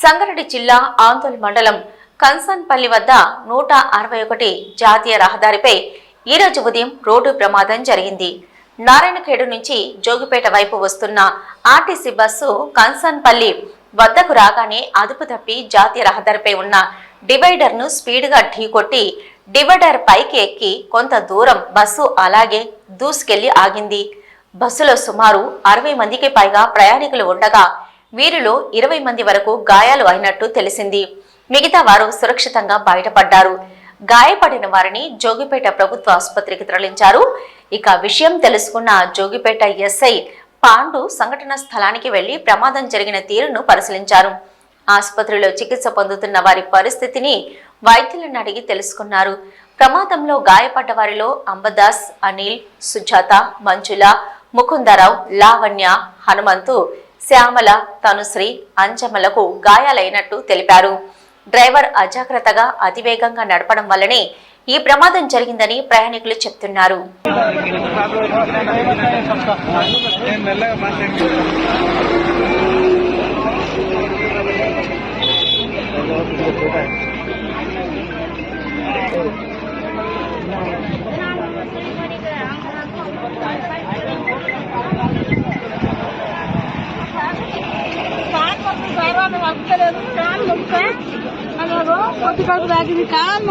సంగారెడ్డి జిల్లా ఆందోళన మండలం కన్సన్పల్లి వద్ద 161 జాతీయ రహదారిపై ఈరోజు ఉదయం రోడ్డు ప్రమాదం జరిగింది. నారాయణఖేడ్ నుంచి జోగిపేట వైపు వస్తున్న ఆర్టీసీ బస్సు కన్సన్పల్లి వద్దకు రాగానే అదుపు తప్పి జాతీయ రహదారిపై ఉన్న డివైడర్ ను స్పీడ్ గా ఢీకొట్టి డివైడర్ పైకి ఎక్కి కొంత దూరం బస్సు అలాగే దూసుకెళ్లి ఆగింది. బస్సులో సుమారు 60 మందికి పైగా ప్రయాణికులు ఉండగా వీరిలో 20 మంది వరకు గాయాలు అయినట్టు తెలిసింది. మిగతా వారు సురక్షితంగా బయటపడ్డారు. గాయపడిన వారిని జోగిపేట ప్రభుత్వ ఆసుపత్రికి తరలించారు. ఇక విషయం తెలుసుకున్న జోగిపేట ఎస్ఐ పాండు సంఘటన స్థలానికి వెళ్లి ప్రమాదం జరిగిన తీరును పరిశీలించారు. ఆసుపత్రిలో చికిత్స పొందుతున్న వారి పరిస్థితిని వైద్యులను అడిగి తెలుసుకున్నారు. ప్రమాదంలో గాయపడ్డ వారిలో అంబదాస్, అనిల్, సుజాత, మంజుల, ముకుందరావు, లావణ్య, హనుమంతు, శ్యామల, తనుశ్రీ, అంజమలకు గాయాలైనట్టు తెలిపారు. డ్రైవర్ అజాగ్రత్తగా అతివేగంగా నడపడం వల్లనే ఈ ప్రమాదం జరిగిందని ప్రయాణికులు చెప్తున్నారు. కొద్ది కాదు కాన్